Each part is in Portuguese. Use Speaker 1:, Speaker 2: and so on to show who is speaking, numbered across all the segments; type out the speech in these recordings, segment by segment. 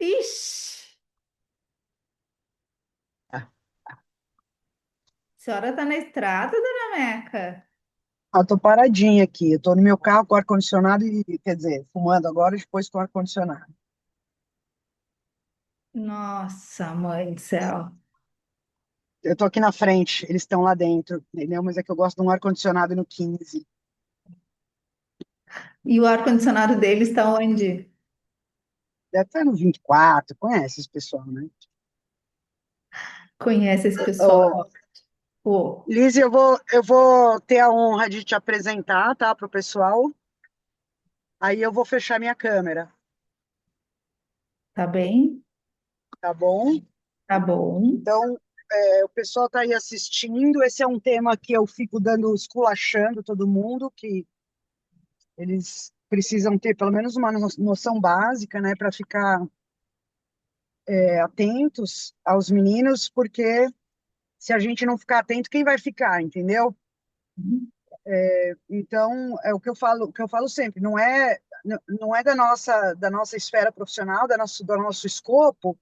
Speaker 1: Ixi, a senhora tá na estrada, dona Meca?
Speaker 2: Eu tô paradinha aqui. Eu tô no meu carro com ar-condicionado e, quer dizer, fumando agora e depois com ar-condicionado.
Speaker 1: Nossa, mãe do céu.
Speaker 2: Eu tô aqui na frente, eles estão lá dentro, entendeu? Mas é que eu gosto de um ar-condicionado no 15.
Speaker 1: E o ar-condicionado dele está onde?
Speaker 2: Deve estar no 24, conhece esse pessoal, né?
Speaker 1: Conhece esse
Speaker 2: Ô,
Speaker 1: pessoal? Pô,
Speaker 2: Liz, eu vou ter a honra de te apresentar, tá, pro pessoal. Aí eu vou fechar minha câmera,
Speaker 1: tá bem?
Speaker 2: tá bom?
Speaker 1: Tá bom.
Speaker 2: Então, o pessoal tá aí assistindo. Esse é um tema que eu fico dando, esculachando todo mundo, que eles precisam ter pelo menos uma noção básica, né, para ficar atentos aos meninos, porque se a gente não ficar atento, quem vai ficar, entendeu? Então, é o que eu falo sempre, não é da nossa esfera profissional, do nosso escopo,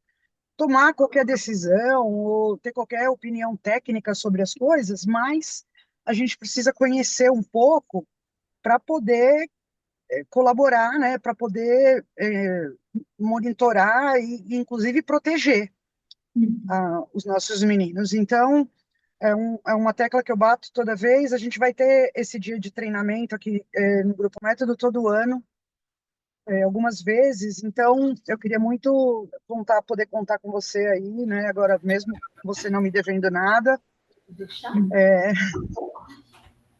Speaker 2: tomar qualquer decisão ou ter qualquer opinião técnica sobre as coisas, mas a gente precisa conhecer um pouco para poder colaborar, né, para poder monitorar e, inclusive, proteger os nossos meninos. Então, é uma tecla que eu bato toda vez. A gente vai ter esse dia de treinamento aqui no Grupo Método todo ano, algumas vezes. Então, eu queria muito poder contar com você aí, né? Agora mesmo você não me devendo nada,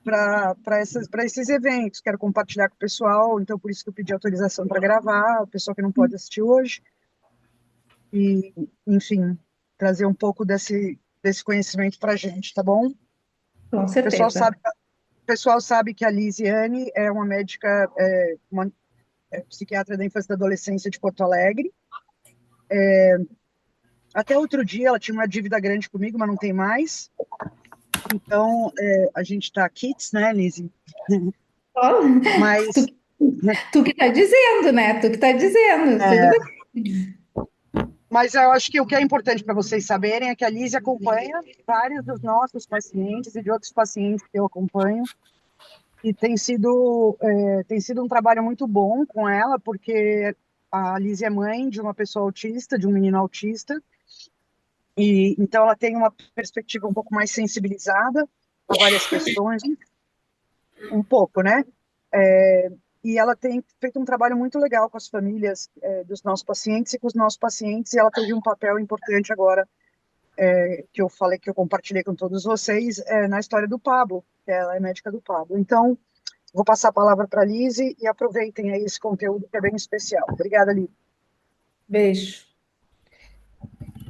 Speaker 2: para esses eventos. Quero compartilhar com o pessoal, então por isso que eu pedi autorização para gravar, o pessoal que não pode assistir hoje. E, enfim, trazer um pouco desse conhecimento para a gente, tá bom? O
Speaker 1: Com
Speaker 2: pessoal
Speaker 1: certeza.
Speaker 2: sabe, o pessoal sabe que a Lisiane é uma médica, uma psiquiatra da infância e da adolescência de Porto Alegre. Até outro dia ela tinha uma dívida grande comigo, mas não tem mais. Então, a gente está kits, né, Lisi?
Speaker 1: Ó, Tu,
Speaker 2: Mas,
Speaker 1: tu que tá dizendo, né? Tu que tá dizendo. Tudo
Speaker 2: é,
Speaker 1: bem.
Speaker 2: mas eu acho que o que é importante para vocês saberem é que a Lise acompanha vários dos nossos pacientes e de outros pacientes que eu acompanho. E tem sido um trabalho muito bom com ela, porque a Liz é mãe de uma pessoa autista, de um menino autista, e então ela tem uma perspectiva um pouco mais sensibilizada a várias questões, um pouco, né? É, e ela tem feito um trabalho muito legal com as famílias dos nossos pacientes e com os nossos pacientes, e ela teve um papel importante agora, que eu falei, que eu compartilhei com todos vocês, na história do Pablo, que ela é médica do Pablo. Então, vou passar a palavra para a Lise e aproveitem aí esse conteúdo que é bem especial. Obrigada, Lise.
Speaker 1: Beijo.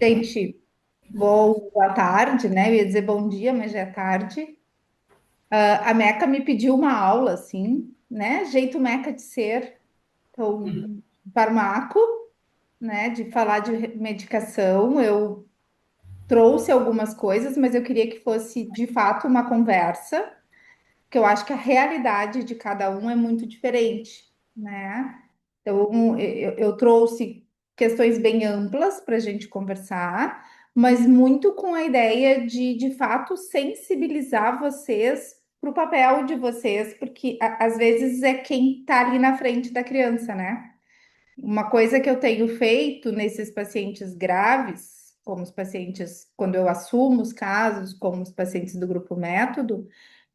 Speaker 1: Gente, boa tarde, né? Eu ia dizer bom dia, mas já é tarde. A Meca me pediu uma aula, assim, né? Jeito Meca de ser. Então, farmaco, né? De falar de medicação. Eu trouxe algumas coisas, mas eu queria que fosse de fato uma conversa, porque eu acho que a realidade de cada um é muito diferente, né? Então, eu trouxe questões bem amplas para a gente conversar, mas muito com a ideia de fato, sensibilizar vocês para o papel de vocês, porque às vezes é quem está ali na frente da criança, né? Uma coisa que eu tenho feito nesses pacientes graves, como os pacientes, quando eu assumo os casos, como os pacientes do grupo método,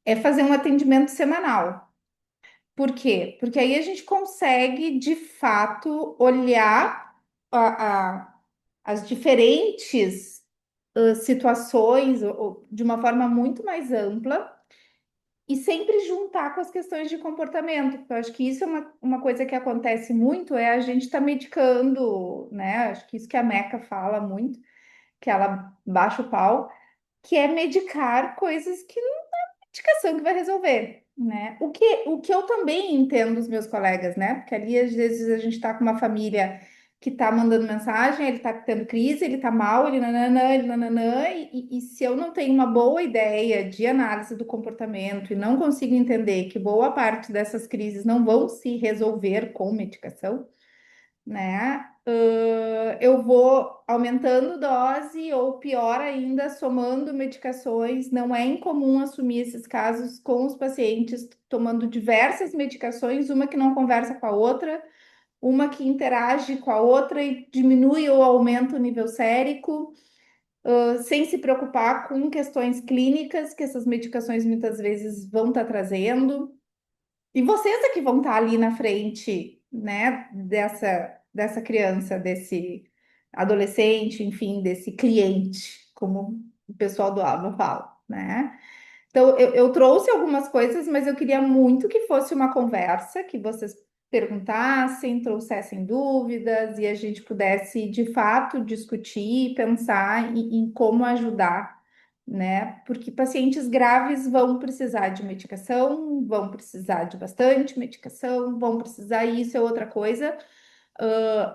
Speaker 1: é fazer um atendimento semanal. Por quê? Porque aí a gente consegue, de fato, olhar as diferentes situações de uma forma muito mais ampla e sempre juntar com as questões de comportamento, porque eu acho que isso é uma coisa que acontece muito, é a gente estar medicando, né? Acho que isso que a Meca fala muito, que ela baixa o pau, que é medicar coisas que não é medicação que vai resolver, né? O que eu também entendo dos meus colegas, né? Porque ali às vezes a gente está com uma família que está mandando mensagem, ele está tendo crise, ele está mal, ele nananã, e se eu não tenho uma boa ideia de análise do comportamento e não consigo entender que boa parte dessas crises não vão se resolver com medicação, né? Eu vou aumentando dose ou pior ainda, somando medicações. Não é incomum assumir esses casos com os pacientes tomando diversas medicações, uma que não conversa com a outra, uma que interage com a outra e diminui ou aumenta o nível sérico, sem se preocupar com questões clínicas que essas medicações muitas vezes vão estar trazendo. E vocês é que vão estar ali na frente, né, dessa criança, desse adolescente, enfim, desse cliente, como o pessoal do Alba fala, né? Então, eu trouxe algumas coisas, mas eu queria muito que fosse uma conversa, que vocês perguntassem, trouxessem dúvidas e a gente pudesse, de fato, discutir, pensar em como ajudar, né? Porque pacientes graves vão precisar de medicação, vão precisar de bastante medicação, vão precisar, e isso é outra coisa.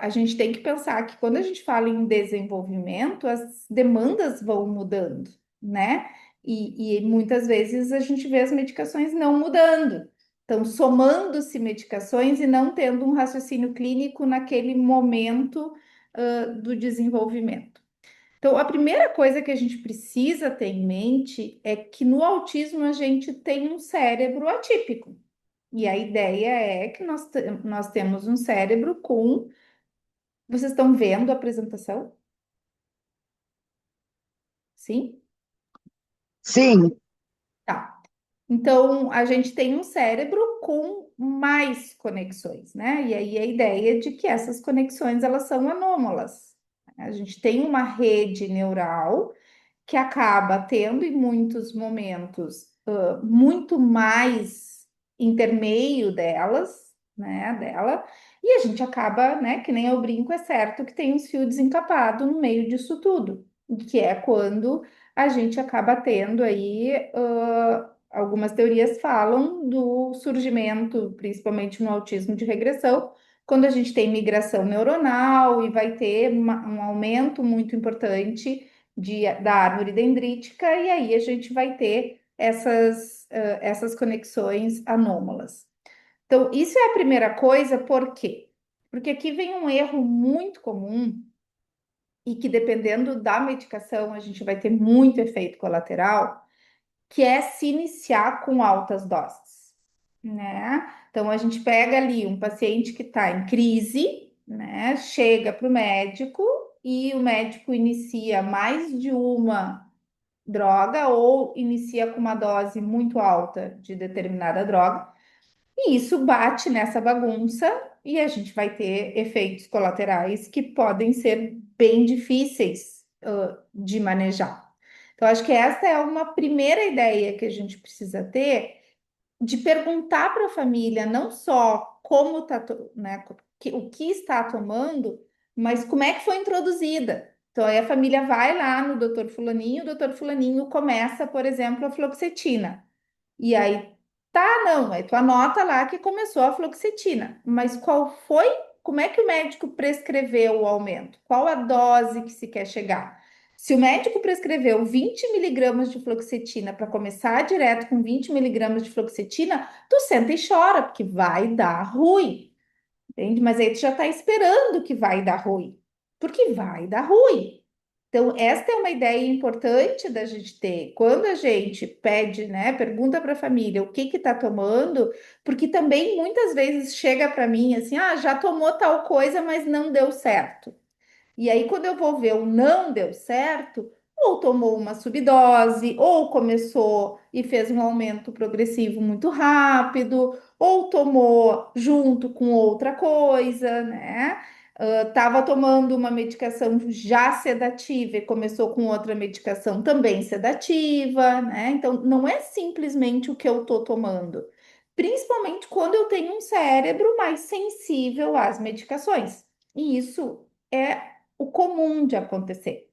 Speaker 1: A gente tem que pensar que quando a gente fala em desenvolvimento, as demandas vão mudando, né? E muitas vezes a gente vê as medicações não mudando. Então, somando-se medicações e não tendo um raciocínio clínico naquele momento, do desenvolvimento. Então, a primeira coisa que a gente precisa ter em mente é que no autismo a gente tem um cérebro atípico. E a ideia é que nós temos um cérebro com. Vocês estão vendo a apresentação? Sim?
Speaker 2: Sim,
Speaker 1: Tá. Então, a gente tem um cérebro com mais conexões, né? E aí a ideia de que essas conexões elas são anômalas. A gente tem uma rede neural que acaba tendo em muitos momentos muito mais intermeio delas, né, dela, e a gente acaba, né, que nem eu brinco, é certo que tem uns fios desencapados no meio disso tudo, que é quando a gente acaba tendo aí, algumas teorias falam do surgimento, principalmente no autismo de regressão, quando a gente tem migração neuronal e vai ter um aumento muito importante da árvore dendrítica, e aí a gente vai ter essas conexões anômalas. Então, isso é a primeira coisa, por quê? Porque aqui vem um erro muito comum e que, dependendo da medicação, a gente vai ter muito efeito colateral, que é se iniciar com altas doses, né? Então, a gente pega ali um paciente que está em crise, né? Chega para o médico e o médico inicia mais de uma droga ou inicia com uma dose muito alta de determinada droga, e isso bate nessa bagunça e a gente vai ter efeitos colaterais que podem ser bem difíceis, de manejar. Então, acho que essa é uma primeira ideia que a gente precisa ter de perguntar para a família não só como está, né, o que está tomando, mas como é que foi introduzida. Então, aí a família vai lá no doutor Fulaninho, o doutor Fulaninho começa, por exemplo, a fluoxetina. E aí, tá, não, aí tu anota lá que começou a fluoxetina, mas qual foi, como é que o médico prescreveu o aumento? Qual a dose que se quer chegar? Se o médico prescreveu 20 miligramas de fluoxetina para começar direto com 20 miligramas de fluoxetina, tu senta e chora, porque vai dar ruim, entende? Mas aí tu já tá esperando que vai dar ruim, porque vai dar ruim. Então, esta é uma ideia importante da gente ter. Quando a gente pede, né, pergunta para a família o que que está tomando, porque também muitas vezes chega para mim assim, ah, já tomou tal coisa, mas não deu certo. E aí, quando eu vou ver o não deu certo, ou tomou uma subdose, ou começou e fez um aumento progressivo muito rápido, ou tomou junto com outra coisa, né? Estava tomando uma medicação já sedativa e começou com outra medicação também sedativa, né? Então, não é simplesmente o que eu estou tomando, principalmente quando eu tenho um cérebro mais sensível às medicações. E isso é o comum de acontecer,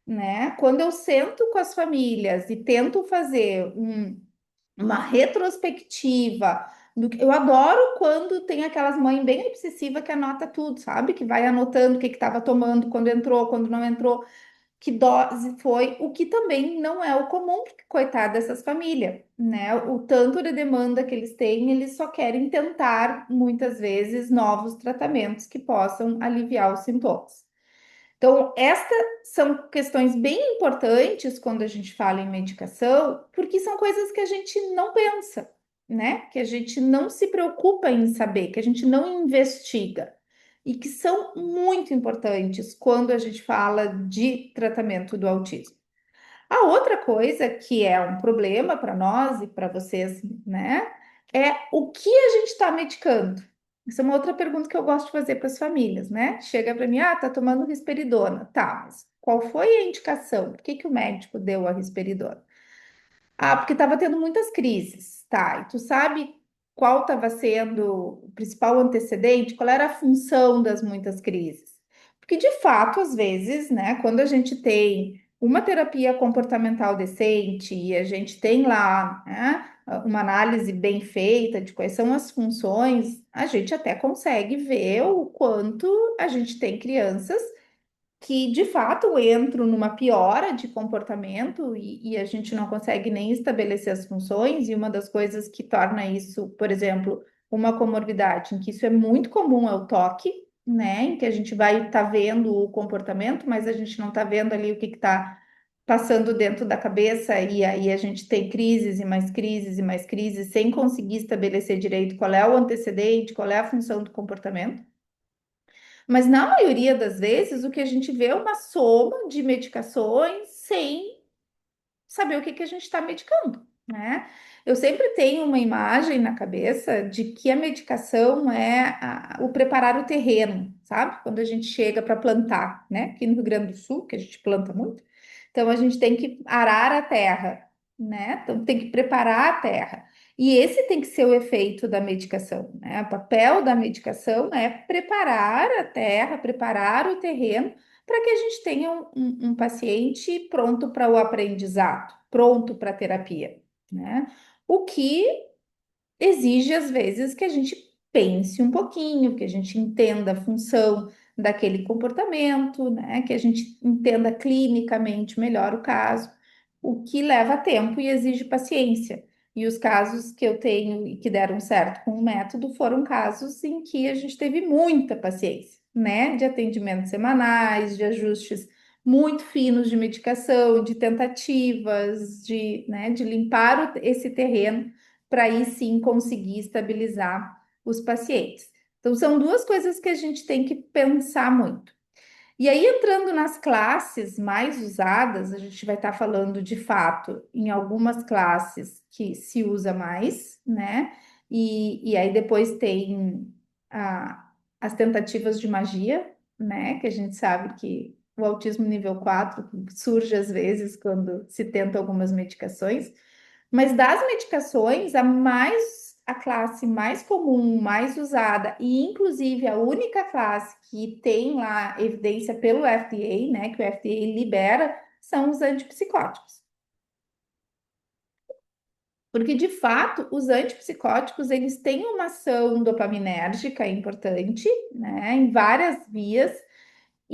Speaker 1: né? Quando eu sento com as famílias e tento fazer uma retrospectiva eu adoro quando tem aquelas mães bem obsessivas que anota tudo, sabe? Que vai anotando o que estava tomando, quando entrou, quando não entrou. que dose foi, o que também não é o comum, porque coitado dessas famílias, né? O tanto de demanda que eles têm, eles só querem tentar, muitas vezes, novos tratamentos que possam aliviar os sintomas. Então, estas são questões bem importantes quando a gente fala em medicação, porque são coisas que a gente não pensa, né? Que a gente não se preocupa em saber, que a gente não investiga e que são muito importantes quando a gente fala de tratamento do autismo. A outra coisa que é um problema para nós e para vocês, né, é o que a gente está medicando. Essa é uma outra pergunta que eu gosto de fazer para as famílias, né? Chega para mim, tá tomando risperidona. Tá, mas qual foi a indicação? Por que que o médico deu a risperidona? Ah, porque estava tendo muitas crises. Tá, e tu sabe qual estava sendo o principal antecedente? Qual era a função das muitas crises? Porque, de fato, às vezes, né, quando a gente tem uma terapia comportamental decente e a gente tem lá, né, uma análise bem feita de quais são as funções, a gente até consegue ver o quanto a gente tem crianças que de fato entram numa piora de comportamento e a gente não consegue nem estabelecer as funções, e uma das coisas que torna isso, por exemplo, uma comorbidade, em que isso é muito comum, é o toque, né? Em que a gente vai estar vendo o comportamento, mas a gente não está vendo ali o que está passando dentro da cabeça, e aí a gente tem crises e mais crises e mais crises, sem conseguir estabelecer direito qual é o antecedente, qual é a função do comportamento. Mas na maioria das vezes, o que a gente vê é uma soma de medicações sem saber o que que a gente está medicando, né? Eu sempre tenho uma imagem na cabeça de que a medicação é o preparar o terreno, sabe? Quando a gente chega para plantar, né? Aqui no Rio Grande do Sul, que a gente planta muito, então a gente tem que arar a terra, né? Então tem que preparar a terra. E esse tem que ser o efeito da medicação, né? O papel da medicação é preparar a terra, preparar o terreno para que a gente tenha um paciente pronto para o aprendizado, pronto para a terapia, né? O que exige, às vezes, que a gente pense um pouquinho, que a gente entenda a função daquele comportamento, né? Que a gente entenda clinicamente melhor o caso, o que leva tempo e exige paciência. E os casos que eu tenho e que deram certo com o método foram casos em que a gente teve muita paciência, né? De atendimentos semanais, de ajustes muito finos de medicação, de tentativas, né, de limpar esse terreno para aí sim conseguir estabilizar os pacientes. Então, são duas coisas que a gente tem que pensar muito. E aí, entrando nas classes mais usadas, a gente vai estar falando de fato em algumas classes que se usa mais, né? E aí depois tem as tentativas de magia, né? Que a gente sabe que o autismo nível 4 surge às vezes quando se tenta algumas medicações. Mas das medicações, a classe mais comum, mais usada, e inclusive a única classe que tem lá evidência pelo FDA, né, que o FDA libera, são os antipsicóticos. Porque, de fato, os antipsicóticos, eles têm uma ação dopaminérgica importante, né, em várias vias,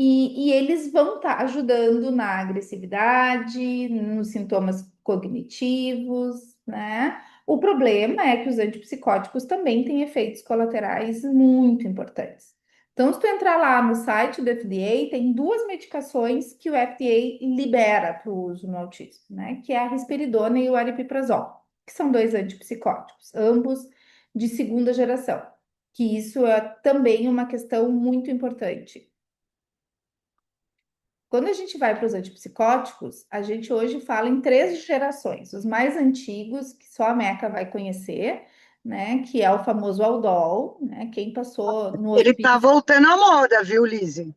Speaker 1: e eles vão estar ajudando na agressividade, nos sintomas cognitivos, né? O problema é que os antipsicóticos também têm efeitos colaterais muito importantes. Então, se tu entrar lá no site do FDA, tem duas medicações que o FDA libera para o uso no autismo, né? Que é a risperidona e o aripiprazol, que são dois antipsicóticos, ambos de segunda geração. Que isso é também uma questão muito importante. Quando a gente vai para os antipsicóticos, a gente hoje fala em três gerações. Os mais antigos, que só a Meca vai conhecer, né? Que é o famoso Aldol, né? Quem passou no
Speaker 2: Ele está
Speaker 1: hospício.
Speaker 2: voltando à moda, viu, Lise?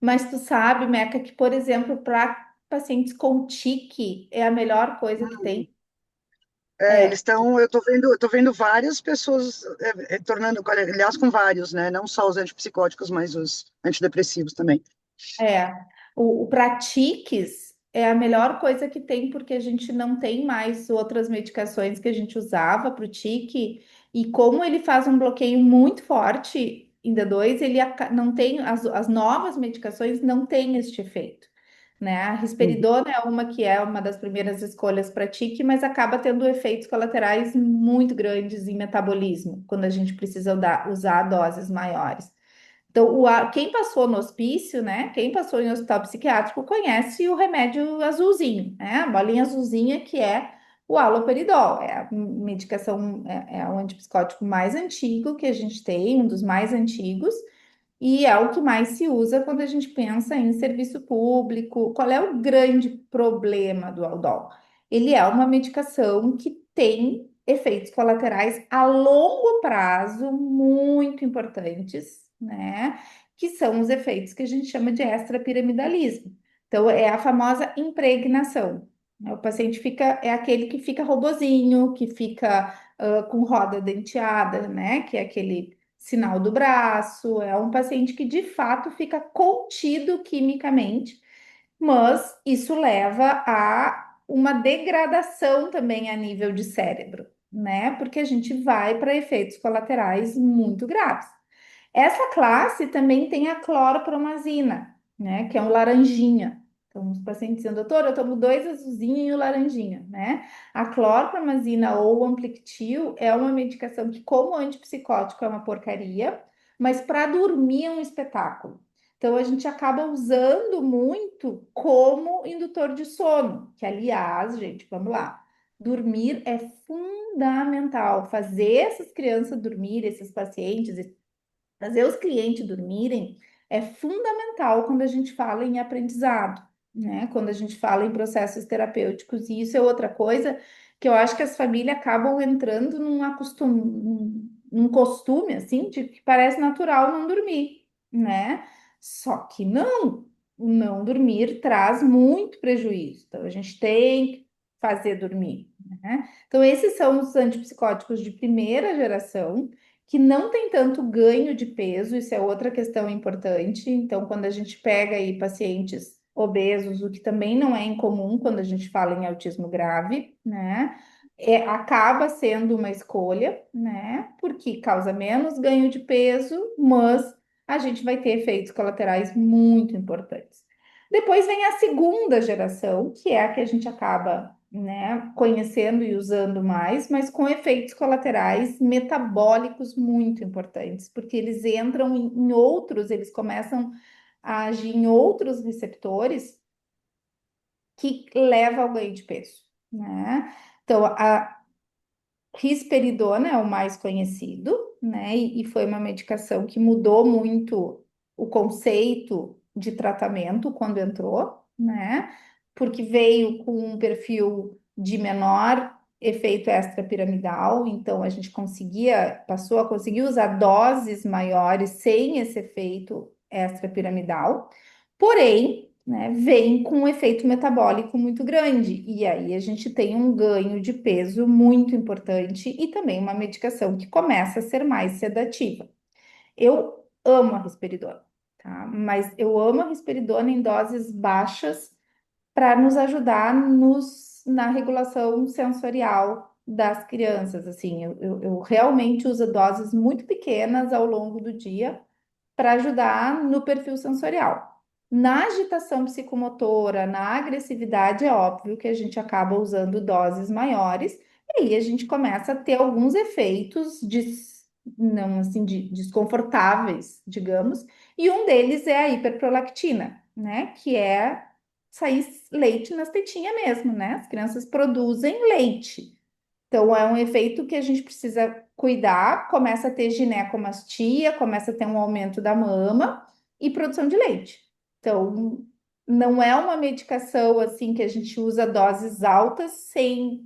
Speaker 1: Mas tu sabe, Meca, que, por exemplo, para pacientes com tique é a melhor coisa que tem.
Speaker 2: É, eles
Speaker 1: É,
Speaker 2: estão, eu tô vendo várias pessoas tornando, aliás, com vários, né? Não só os antipsicóticos, mas os antidepressivos também.
Speaker 1: é. O Pratix é a melhor coisa que tem, porque a gente não tem mais outras medicações que a gente usava para o tique, e como ele faz um bloqueio muito forte em D2, ele não tem, as novas medicações não têm este efeito. né? A
Speaker 2: Uhum.
Speaker 1: risperidona é uma das primeiras escolhas para tique, mas acaba tendo efeitos colaterais muito grandes em metabolismo, quando a gente precisa usar doses maiores. Então, quem passou no hospício, né? Quem passou em hospital psiquiátrico conhece o remédio azulzinho, né? A bolinha azulzinha que é o haloperidol. É a medicação, é o antipsicótico mais antigo que a gente tem, um dos mais antigos. E é o que mais se usa quando a gente pensa em serviço público. Qual é o grande problema do Aldol? Ele é uma medicação que tem efeitos colaterais a longo prazo muito importantes, né? Que são os efeitos que a gente chama de extrapiramidalismo. Então, é a famosa impregnação. O paciente é aquele que fica robozinho, que fica com roda denteada, né? Que é aquele sinal do braço, é um paciente que de fato fica contido quimicamente, mas isso leva a uma degradação também a nível de cérebro, né? Porque a gente vai para efeitos colaterais muito graves. Essa classe também tem a cloropromazina, né? Que é um laranjinha. Então, os pacientes dizem, doutor, eu tomo dois azulzinhos e o laranjinha, né? A cloropromazina ou o Ampliqtil é uma medicação que, como antipsicótico, é uma porcaria, mas para dormir é um espetáculo. Então, a gente acaba usando muito como indutor de sono, que, aliás, gente, vamos lá. Dormir é fundamental. Fazer essas crianças dormir, esses pacientes, fazer os clientes dormirem é fundamental quando a gente fala em aprendizado, né? Quando a gente fala em processos terapêuticos. E isso é outra coisa que eu acho que as famílias acabam entrando num costume, assim, de que parece natural não dormir, né? Só que não dormir traz muito prejuízo. Então, a gente tem que fazer dormir, né? Então, esses são os antipsicóticos de primeira geração que não tem tanto ganho de peso, isso é outra questão importante. Então, quando a gente pega aí pacientes obesos, o que também não é incomum quando a gente fala em autismo grave, né? Acaba sendo uma escolha, né? Porque causa menos ganho de peso, mas a gente vai ter efeitos colaterais muito importantes. Depois vem a segunda geração, que é a que a gente acaba, né, conhecendo e usando mais, mas com efeitos colaterais metabólicos muito importantes, porque eles entram em outros, eles começam a agir em outros receptores que levam ao ganho de peso, né? Então, a risperidona é o mais conhecido, né? E foi uma medicação que mudou muito o conceito de tratamento quando entrou, né? Porque veio com um perfil de menor efeito extrapiramidal, então a gente passou a conseguir usar doses maiores sem esse efeito extrapiramidal. Porém, né, vem com um efeito metabólico muito grande. E aí a gente tem um ganho de peso muito importante e também uma medicação que começa a ser mais sedativa. Eu amo a risperidona, tá? Mas eu amo a risperidona em doses baixas para nos ajudar na regulação sensorial das crianças. Assim, eu realmente uso doses muito pequenas ao longo do dia para ajudar no perfil sensorial. Na agitação psicomotora, na agressividade, é óbvio que a gente acaba usando doses maiores, e aí a gente começa a ter alguns efeitos não assim, desconfortáveis, digamos, e um deles é a hiperprolactina, né? Que é sair leite nas tetinhas mesmo, né? As crianças produzem leite. Então, é um efeito que a gente precisa cuidar, começa a ter ginecomastia, começa a ter um aumento da mama e produção de leite. Então, não é uma medicação assim que a gente usa doses altas sem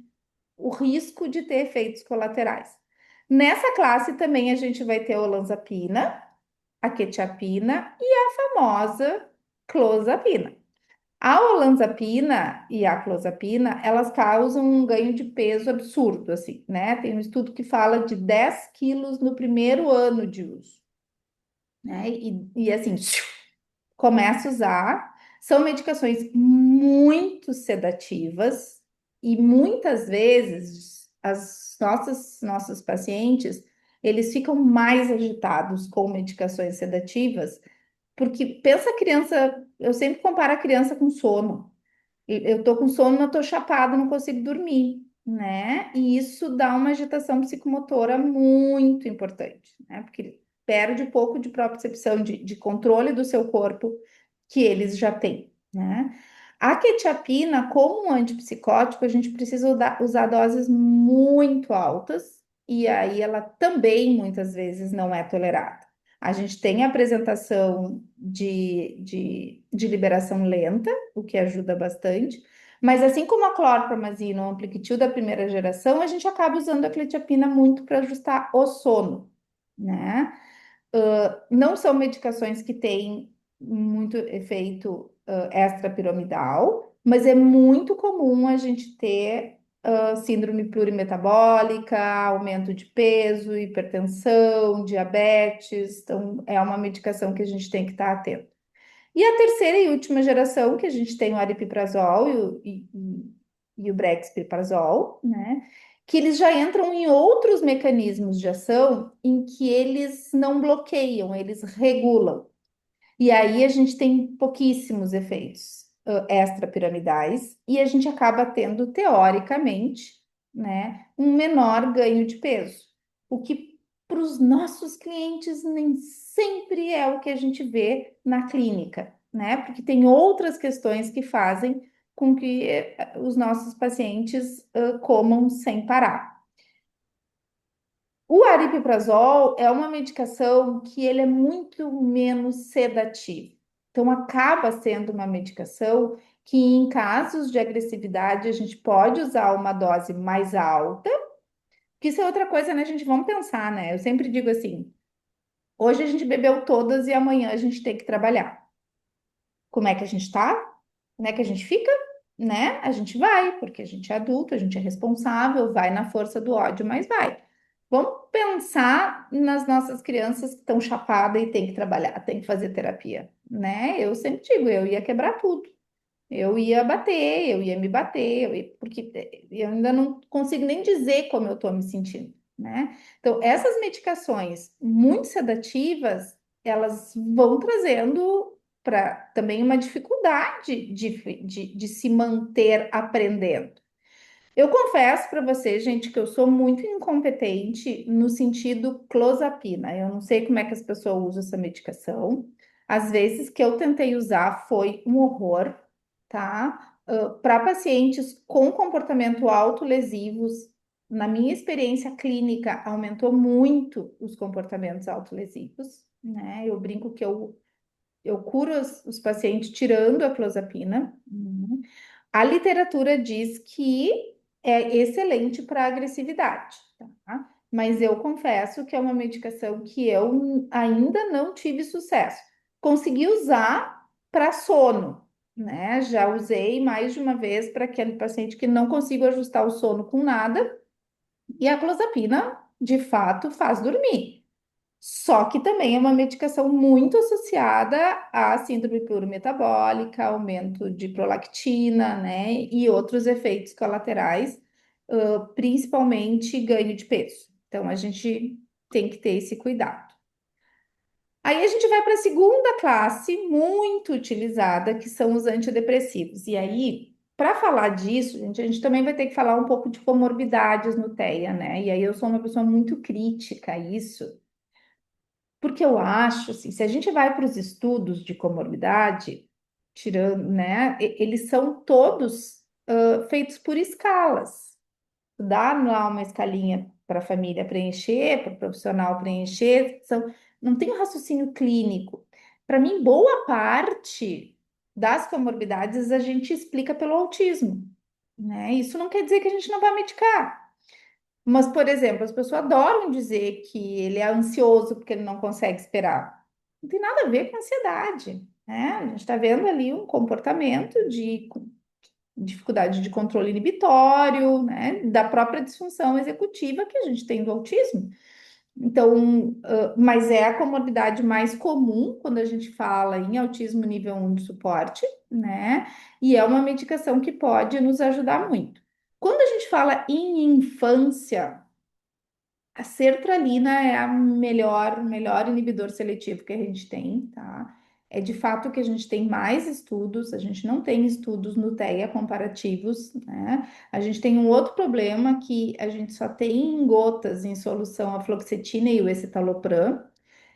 Speaker 1: o risco de ter efeitos colaterais. Nessa classe também a gente vai ter a olanzapina, a quetiapina e a famosa clozapina. A olanzapina e a clozapina, elas causam um ganho de peso absurdo, assim, né? Tem um estudo que fala de 10 quilos no primeiro ano de uso, né? E assim, começa a usar. São medicações muito sedativas e muitas vezes nossos pacientes, eles ficam mais agitados com medicações sedativas Porque pensa a criança, eu sempre comparo a criança com sono. Eu tô com sono, eu tô chapada, não consigo dormir, né? E isso dá uma agitação psicomotora muito importante, né? Porque ele perde um pouco de propriocepção, de controle do seu corpo que eles já têm, né? A quetiapina, como um antipsicótico, a gente precisa usar doses muito altas, e aí ela também muitas vezes não é tolerada. A gente tem a apresentação de liberação lenta, o que ajuda bastante. Mas assim como a clorpromazina, o Ampliquitil da primeira geração, a gente acaba usando a cletiapina muito para ajustar o sono, né? Não são medicações que têm muito efeito extrapiramidal, mas é muito comum a gente ter síndrome plurimetabólica, aumento de peso, hipertensão, diabetes. Então, é uma medicação que a gente tem que estar atento. E a terceira e última geração, que a gente tem o aripiprazol e o brexpiprazol, né? Que eles já entram em outros mecanismos de ação em que eles não bloqueiam, eles regulam. E aí a gente tem pouquíssimos efeitos extrapiramidais e a gente acaba tendo, teoricamente, né, um menor ganho de peso. O que para os nossos clientes nem sempre é o que a gente vê na clínica, né? Porque tem outras questões que fazem com que os nossos pacientes comam sem parar. O aripiprazol é uma medicação que ele é muito menos sedativo. Então, acaba sendo uma medicação que, em casos de agressividade, a gente pode usar uma dose mais alta. Que isso é outra coisa, né, gente? Vamos pensar, né? Eu sempre digo assim: hoje a gente bebeu todas e amanhã a gente tem que trabalhar. Como é que a gente tá? Como é que a gente fica? Né? A gente vai, porque a gente é adulto, a gente é responsável, vai na força do ódio, mas vai. Vamos pensar nas nossas crianças que estão chapadas e tem que trabalhar, tem que fazer terapia, né? Eu sempre digo, eu ia quebrar tudo. Eu ia bater, eu ia me bater, porque eu ainda não consigo nem dizer como eu estou me sentindo, né? Então, essas medicações muito sedativas, elas vão trazendo para também uma dificuldade de se manter aprendendo. Eu confesso para você, gente, que eu sou muito incompetente no sentido clozapina. Eu não sei como é que as pessoas usam essa medicação. Às vezes que eu tentei usar foi um horror, tá? Para pacientes com comportamento autolesivos, na minha experiência clínica, aumentou muito os comportamentos autolesivos, né? Eu brinco que eu curo os pacientes tirando a clozapina. A literatura diz que é excelente para agressividade, tá? Mas eu confesso que é uma medicação que eu ainda não tive sucesso. Consegui usar para sono, né? Já usei mais de uma vez para aquele paciente que não consigo ajustar o sono com nada, e a clozapina, de fato, faz dormir. Só que também é uma medicação muito associada à síndrome plurimetabólica, aumento de prolactina, né? E outros efeitos colaterais, principalmente ganho de peso. Então, a gente tem que ter esse cuidado. Aí a gente vai para a segunda classe, muito utilizada, que são os antidepressivos. E aí, para falar disso, gente, a gente também vai ter que falar um pouco de comorbidades no TEA, né? E aí eu sou uma pessoa muito crítica a isso. Porque eu acho, assim, se a gente vai para os estudos de comorbidade, tirando, né, eles são todos feitos por escalas. Dá lá uma escalinha para a família preencher, para o profissional preencher, não tem um raciocínio clínico. Para mim, boa parte das comorbidades a gente explica pelo autismo, né? Isso não quer dizer que a gente não vai medicar. Mas, por exemplo, as pessoas adoram dizer que ele é ansioso porque ele não consegue esperar. Não tem nada a ver com ansiedade, né? A gente está vendo ali um comportamento de dificuldade de controle inibitório, né? Da própria disfunção executiva que a gente tem do autismo. Então, mas é a comorbidade mais comum quando a gente fala em autismo nível 1 de suporte, né? E é uma medicação que pode nos ajudar muito. Quando a gente fala em infância, a sertralina é a melhor inibidor seletivo que a gente tem, tá? É de fato que a gente tem mais estudos, a gente não tem estudos no TEA comparativos, né? A gente tem um outro problema que a gente só tem em gotas em solução a fluoxetina e o escitalopram.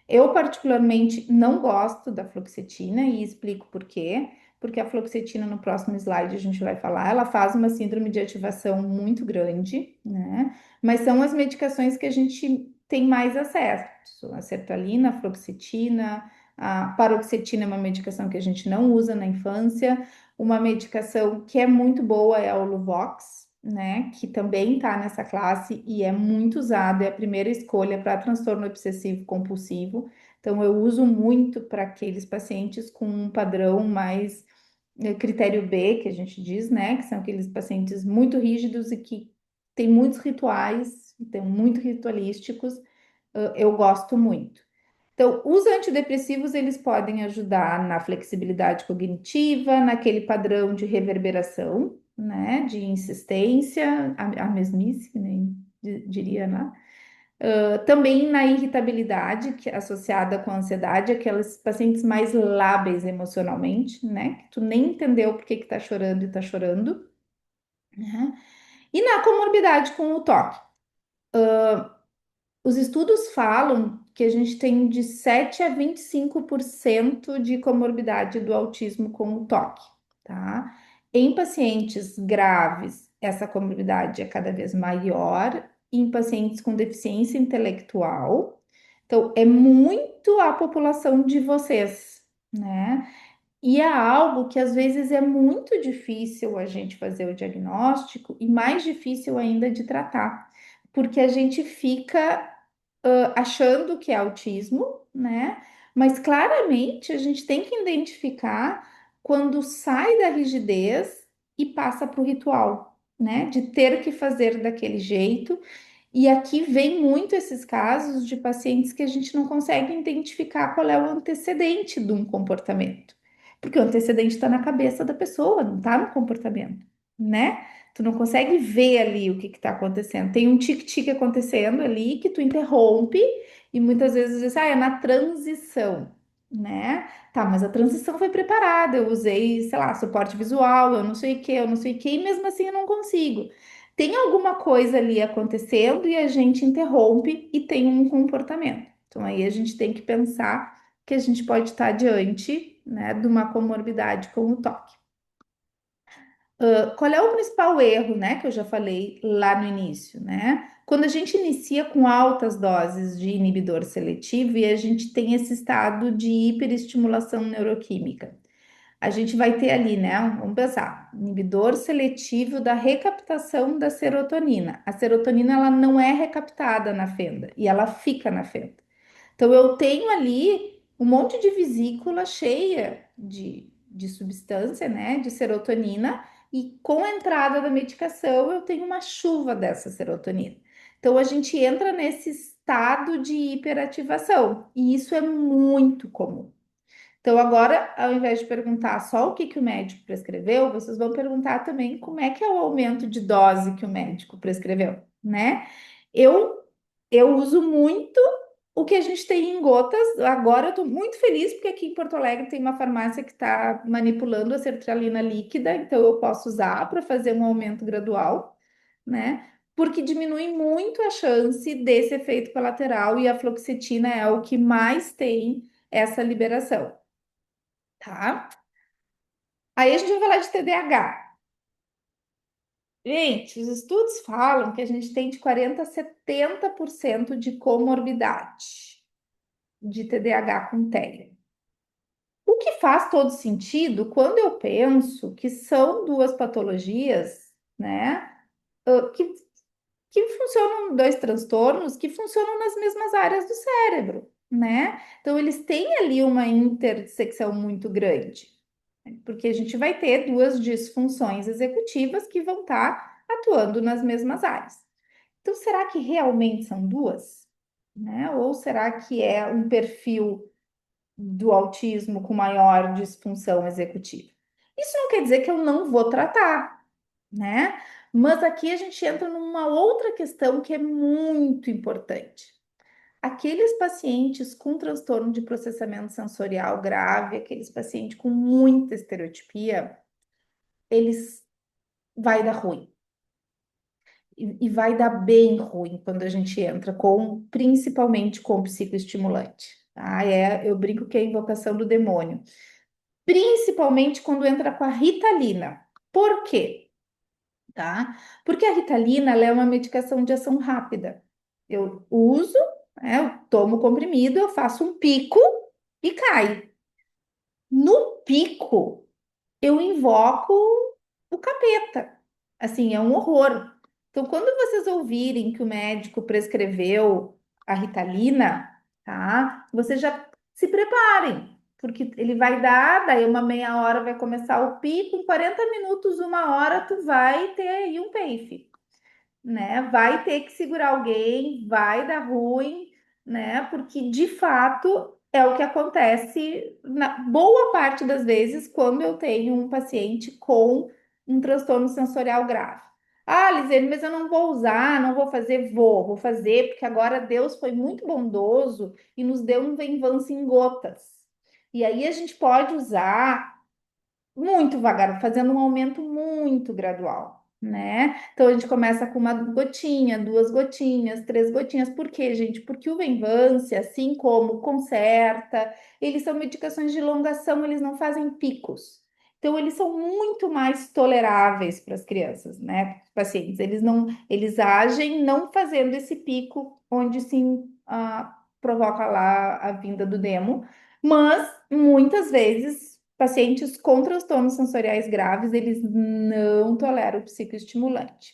Speaker 1: Eu, particularmente, não gosto da fluoxetina e explico por quê. Porque a fluoxetina, no próximo slide, a gente vai falar, ela faz uma síndrome de ativação muito grande, né? Mas são as medicações que a gente tem mais acesso. A sertralina, a fluoxetina, a paroxetina é uma medicação que a gente não usa na infância. Uma medicação que é muito boa é a Luvox, né? Que também está nessa classe e é muito usada, é a primeira escolha para transtorno obsessivo compulsivo. Então, eu uso muito para aqueles pacientes com um padrão mais critério B, que a gente diz, né? Que são aqueles pacientes muito rígidos e que têm muitos rituais, então, muito ritualísticos. Eu gosto muito. Então, os antidepressivos, eles podem ajudar na flexibilidade cognitiva, naquele padrão de reverberação, né, de insistência, a mesmice, né, diria, né? Também na irritabilidade, que é associada com a ansiedade, aqueles pacientes mais lábeis emocionalmente, né, que tu nem entendeu por que que tá chorando e tá chorando, né? E na comorbidade com o toque. Os estudos falam que a gente tem de 7 a 25% de comorbidade do autismo com o toque, tá? Em pacientes graves, essa comorbidade é cada vez maior, em pacientes com deficiência intelectual. Então, é muito a população de vocês, né? E é algo que às vezes é muito difícil a gente fazer o diagnóstico e mais difícil ainda de tratar, porque a gente fica achando que é autismo, né? Mas claramente a gente tem que identificar quando sai da rigidez e passa para o ritual, né? De ter que fazer daquele jeito. E aqui vem muito esses casos de pacientes que a gente não consegue identificar qual é o antecedente de um comportamento. Porque o antecedente está na cabeça da pessoa, não está no comportamento, né? Tu não consegue ver ali o que está acontecendo. Tem um tique-tique acontecendo ali que tu interrompe e muitas vezes diz, ah, é na transição, né? Tá, mas a transição foi preparada, eu usei, sei lá, suporte visual, eu não sei o que, eu não sei o que, e mesmo assim eu não consigo. Tem alguma coisa ali acontecendo e a gente interrompe e tem um comportamento. Então aí a gente tem que pensar que a gente pode estar diante, né, de uma comorbidade com o toque. Qual é o principal erro, né, que eu já falei lá no início, né? Quando a gente inicia com altas doses de inibidor seletivo e a gente tem esse estado de hiperestimulação neuroquímica. A gente vai ter ali, né? Vamos pensar, inibidor seletivo da recaptação da serotonina. A serotonina ela não é recaptada na fenda e ela fica na fenda. Então, eu tenho ali um monte de vesícula cheia de substância, né, de serotonina, e com a entrada da medicação, eu tenho uma chuva dessa serotonina. Então, a gente entra nesse estado de hiperativação, e isso é muito comum. Então, agora, ao invés de perguntar só o que que o médico prescreveu, vocês vão perguntar também como é que é o aumento de dose que o médico prescreveu, né? Eu, eu uso muito o que a gente tem em gotas. Agora eu estou muito feliz porque aqui em Porto Alegre tem uma farmácia que está manipulando a sertralina líquida, então eu posso usar para fazer um aumento gradual, né? Porque diminui muito a chance desse efeito colateral e a fluoxetina é o que mais tem essa liberação, tá? Aí a gente vai falar de TDAH. Gente, os estudos falam que a gente tem de 40 a 70% de comorbidade de TDAH com TEA. O que faz todo sentido quando eu penso que são duas patologias, né, que funcionam, dois transtornos que funcionam nas mesmas áreas do cérebro, né? Então, eles têm ali uma intersecção muito grande, porque a gente vai ter duas disfunções executivas que vão estar atuando nas mesmas áreas. Então, será que realmente são duas? Né? Ou será que é um perfil do autismo com maior disfunção executiva? Isso não quer dizer que eu não vou tratar, né? Mas aqui a gente entra numa outra questão que é muito importante. aqueles pacientes com transtorno de processamento sensorial grave, aqueles pacientes com muita estereotipia, eles vai dar ruim. E vai dar bem ruim quando a gente entra com, principalmente com psicoestimulante. Tá? Eu brinco que é a invocação do demônio. Principalmente quando entra com a Ritalina. Por quê? Tá? Porque a Ritalina, ela é uma medicação de ação rápida. Eu uso, né, eu tomo o comprimido, eu faço um pico e cai. No pico, eu invoco o capeta. Assim, é um horror. Então, quando vocês ouvirem que o médico prescreveu a Ritalina, tá? Vocês já se preparem, porque ele vai dar, daí uma meia hora vai começar o pico, em 40 minutos, uma hora, tu vai ter aí um pace, né? Vai ter que segurar alguém, vai dar ruim, né? Porque de fato é o que acontece na boa parte das vezes quando eu tenho um paciente com um transtorno sensorial grave. Ah, Lisene, mas eu não vou usar, não vou fazer, vou fazer, porque agora Deus foi muito bondoso e nos deu um Venvance em gotas. E aí a gente pode usar muito devagar, fazendo um aumento muito gradual, né? Então a gente começa com uma gotinha, duas gotinhas, três gotinhas. Por quê, gente? Porque o Venvance, assim como o Concerta, eles são medicações de longação, eles não fazem picos. Então eles são muito mais toleráveis para as crianças, né? Os pacientes, eles agem não fazendo esse pico onde sim provoca lá a vinda do demo, mas muitas vezes pacientes com transtornos sensoriais graves, eles não toleram o psicoestimulante.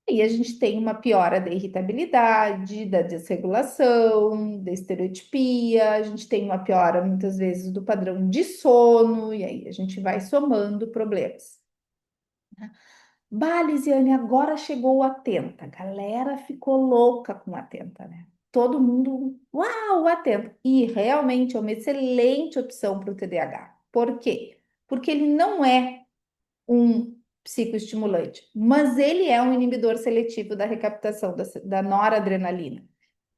Speaker 1: E a gente tem uma piora da irritabilidade, da desregulação, da estereotipia, a gente tem uma piora muitas vezes do padrão de sono, e aí a gente vai somando problemas. Bah, Lisiane, agora chegou o Atenta. A galera ficou louca com o Atenta, né? Todo mundo, uau, Atenta. E realmente é uma excelente opção para o TDAH. Por quê? Porque ele não é um psicoestimulante, mas ele é um inibidor seletivo da recaptação da noradrenalina,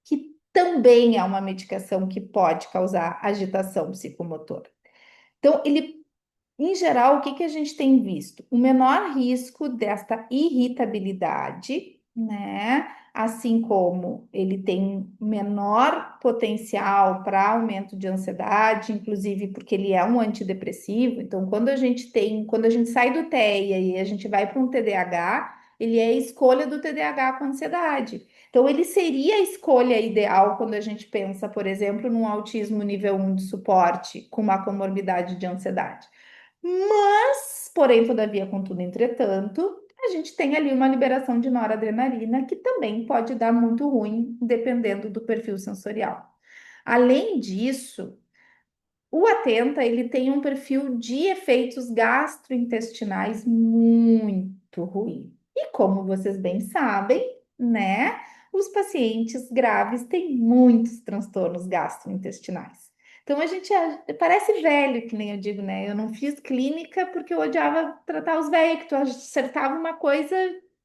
Speaker 1: que também é uma medicação que pode causar agitação psicomotora. Então, ele em geral, o que que a gente tem visto? O menor risco desta irritabilidade, né? Assim como ele tem menor potencial para aumento de ansiedade, inclusive porque ele é um antidepressivo. Então, quando a gente sai do TEA e a gente vai para um TDAH, ele é a escolha do TDAH com ansiedade. Então, ele seria a escolha ideal quando a gente pensa, por exemplo, num autismo nível 1 de suporte com uma comorbidade de ansiedade. Mas, porém, todavia, contudo, entretanto, a gente tem ali uma liberação de noradrenalina que também pode dar muito ruim, dependendo do perfil sensorial. Além disso, o Atenta, ele tem um perfil de efeitos gastrointestinais muito ruim. E como vocês bem sabem, né, os pacientes graves têm muitos transtornos gastrointestinais. Então a gente parece velho, que nem eu digo, né? Eu não fiz clínica porque eu odiava tratar os velhos, que tu acertava uma coisa,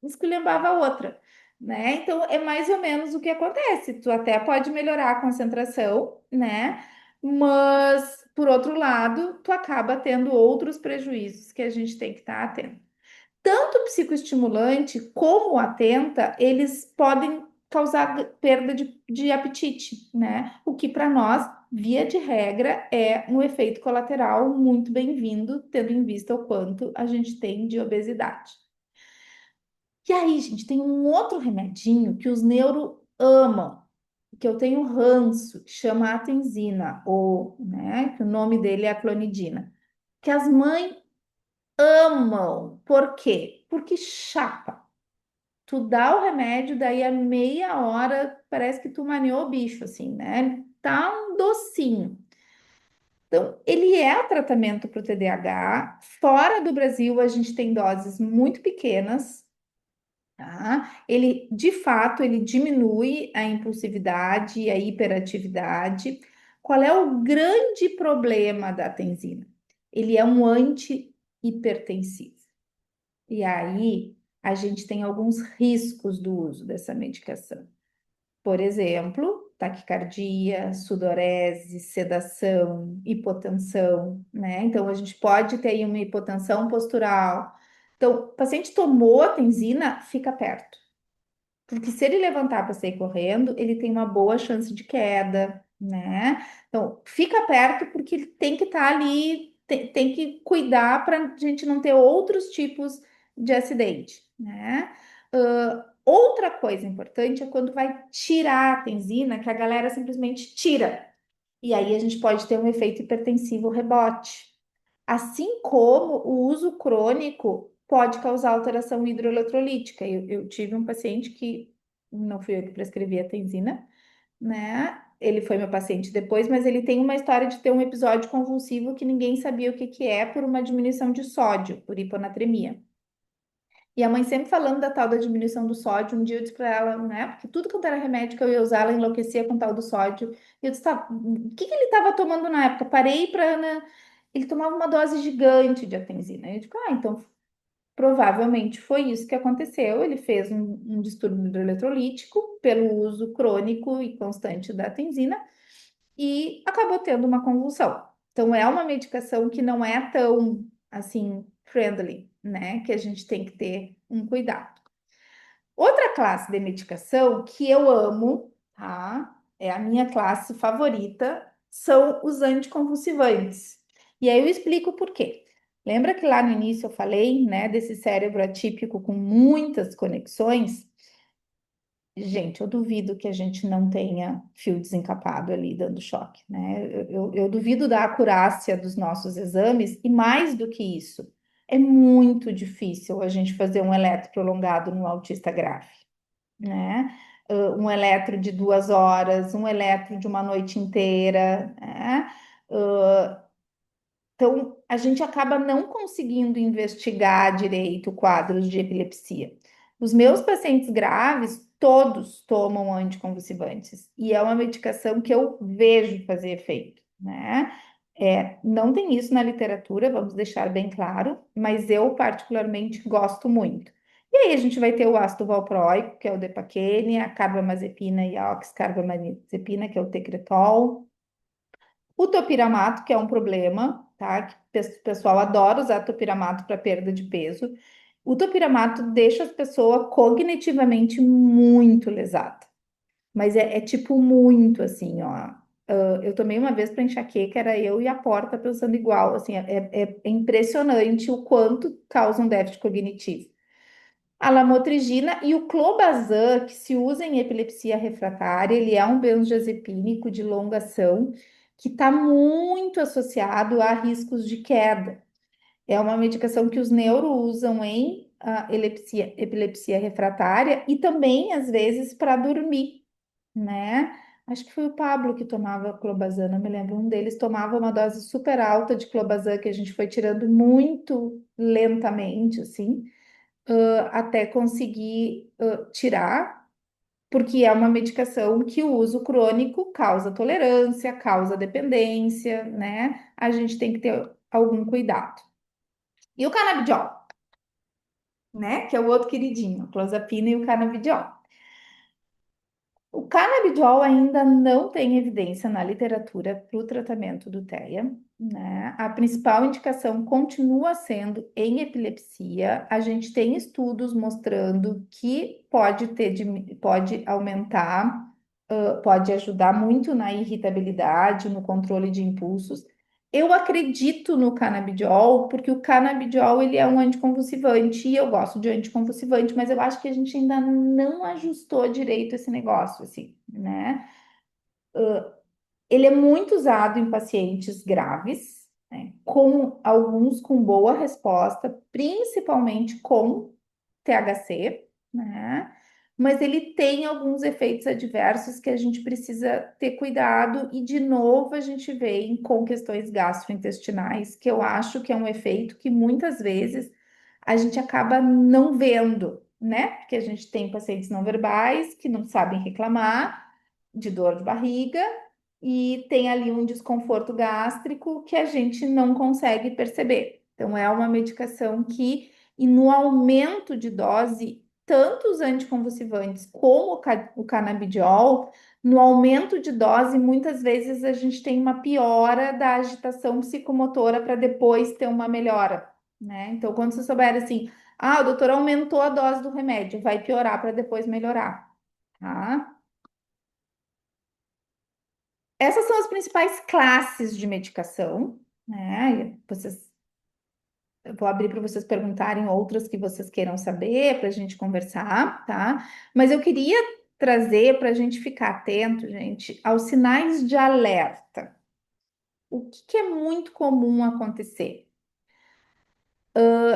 Speaker 1: esculhambava a outra, né? Então é mais ou menos o que acontece. Tu até pode melhorar a concentração, né? Mas, por outro lado, tu acaba tendo outros prejuízos que a gente tem que estar atento. Tanto o psicoestimulante como o atenta, eles podem causar perda de apetite, né? O que para nós, via de regra, é um efeito colateral muito bem-vindo, tendo em vista o quanto a gente tem de obesidade. E aí, gente, tem um outro remedinho que os neuro amam, que eu tenho ranço, que chama atenzina, ou, né, que o nome dele é a clonidina, que as mães amam. Por quê? Porque chapa. Tu dá o remédio, daí a meia hora parece que tu maniou o bicho, assim, né? Tá um docinho. Então, ele é tratamento para o TDAH. Fora do Brasil, a gente tem doses muito pequenas, tá? Ele, de fato, ele diminui a impulsividade e a hiperatividade. Qual é o grande problema da tenzina? Ele é um anti-hipertensivo. E aí, a gente tem alguns riscos do uso dessa medicação. Por exemplo, taquicardia, sudorese, sedação, hipotensão, né? Então, a gente pode ter aí uma hipotensão postural. Então, o paciente tomou a tenzina, fica perto. Porque se ele levantar para sair correndo, ele tem uma boa chance de queda, né? Então, fica perto porque ele tem que estar ali, tem que cuidar para a gente não ter outros tipos de acidente, né? Outra coisa importante é quando vai tirar a tenzina, que a galera simplesmente tira. E aí a gente pode ter um efeito hipertensivo rebote. Assim como o uso crônico pode causar alteração hidroeletrolítica. Eu tive um paciente que não fui eu que prescrevi a tenzina, né? Ele foi meu paciente depois, mas ele tem uma história de ter um episódio convulsivo que ninguém sabia o que que é por uma diminuição de sódio, por hiponatremia. E a mãe sempre falando da tal da diminuição do sódio. Um dia eu disse para ela, né? Porque tudo quanto era remédio que eu ia usar, ela enlouquecia com tal do sódio. E eu disse, tá, o que que ele estava tomando na época? Parei para, né? Ele tomava uma dose gigante de atenzina. Eu digo, então provavelmente foi isso que aconteceu. Ele fez um distúrbio hidroeletrolítico pelo uso crônico e constante da atenzina e acabou tendo uma convulsão. Então, é uma medicação que não é tão, assim, friendly, né? Que a gente tem que ter um cuidado. Outra classe de medicação que eu amo, tá? É a minha classe favorita, são os anticonvulsivantes. E aí eu explico por quê. Lembra que lá no início eu falei, né, desse cérebro atípico com muitas conexões? Gente, eu duvido que a gente não tenha fio desencapado ali dando choque, né? Eu duvido da acurácia dos nossos exames, e mais do que isso, é muito difícil a gente fazer um eletro prolongado no autista grave, né? Um eletro de 2 horas, um eletro de uma noite inteira, né? Então, a gente acaba não conseguindo investigar direito quadros de epilepsia. Os meus pacientes graves, todos tomam anticonvulsivantes, e é uma medicação que eu vejo fazer efeito, né? Não tem isso na literatura, vamos deixar bem claro, mas eu particularmente gosto muito. E aí a gente vai ter o ácido valproico, que é o Depaquene, a carbamazepina e a oxcarbamazepina, que é o Tecretol, o topiramato, que é um problema, tá? Que o pessoal adora usar topiramato para perda de peso. O topiramato deixa as pessoas cognitivamente muito lesada. Mas é tipo muito assim, ó. Eu tomei uma vez para enxaqueca, era eu e a porta pensando igual. Assim, é impressionante o quanto causa um déficit cognitivo. A lamotrigina e o clobazam, que se usa em epilepsia refratária, ele é um benzodiazepínico de longa ação que está muito associado a riscos de queda. É uma medicação que os neuro usam em epilepsia refratária e também, às vezes, para dormir, né? Acho que foi o Pablo que tomava clobazam, não me lembro. Um deles tomava uma dose super alta de clobazam que a gente foi tirando muito lentamente, assim até conseguir tirar, porque é uma medicação que o uso crônico causa tolerância, causa dependência, né? A gente tem que ter algum cuidado. E o canabidiol, né? Que é o outro queridinho, a clozapina e o canabidiol. O canabidiol ainda não tem evidência na literatura para o tratamento do TEA, né? A principal indicação continua sendo em epilepsia. A gente tem estudos mostrando que pode aumentar, pode ajudar muito na irritabilidade, no controle de impulsos. Eu acredito no canabidiol, porque o canabidiol ele é um anticonvulsivante, e eu gosto de anticonvulsivante, mas eu acho que a gente ainda não ajustou direito esse negócio, assim, né? Ele é muito usado em pacientes graves, né? Com alguns com boa resposta, principalmente com THC, né? Mas ele tem alguns efeitos adversos que a gente precisa ter cuidado, e de novo a gente vem com questões gastrointestinais, que eu acho que é um efeito que muitas vezes a gente acaba não vendo, né? Porque a gente tem pacientes não verbais que não sabem reclamar de dor de barriga e tem ali um desconforto gástrico que a gente não consegue perceber. Então, é uma medicação que, e no aumento de dose, tanto os anticonvulsivantes como o canabidiol No aumento de dose, muitas vezes a gente tem uma piora da agitação psicomotora para depois ter uma melhora, né? Então, quando você souber assim, ah, o doutor aumentou a dose do remédio, vai piorar para depois melhorar, tá? Essas são as principais classes de medicação, né? Eu vou abrir para vocês perguntarem outras que vocês queiram saber, para a gente conversar, tá? Mas eu queria trazer para a gente ficar atento, gente, aos sinais de alerta. O que que é muito comum acontecer?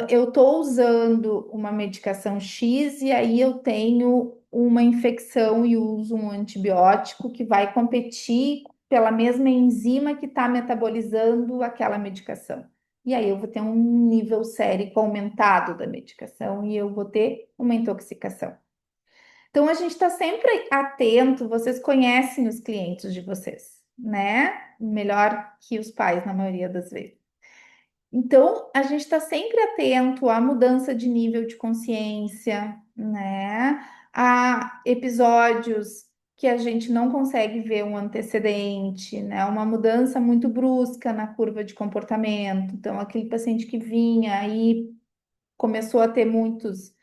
Speaker 1: Eu estou usando uma medicação X e aí eu tenho uma infecção e uso um antibiótico que vai competir pela mesma enzima que está metabolizando aquela medicação. E aí eu vou ter um nível sérico aumentado da medicação e eu vou ter uma intoxicação. Então a gente está sempre atento, vocês conhecem os clientes de vocês, né? Melhor que os pais, na maioria das vezes. Então, a gente está sempre atento à mudança de nível de consciência, né? A episódios que a gente não consegue ver um antecedente, né? Uma mudança muito brusca na curva de comportamento. Então, aquele paciente que vinha aí começou a ter muitos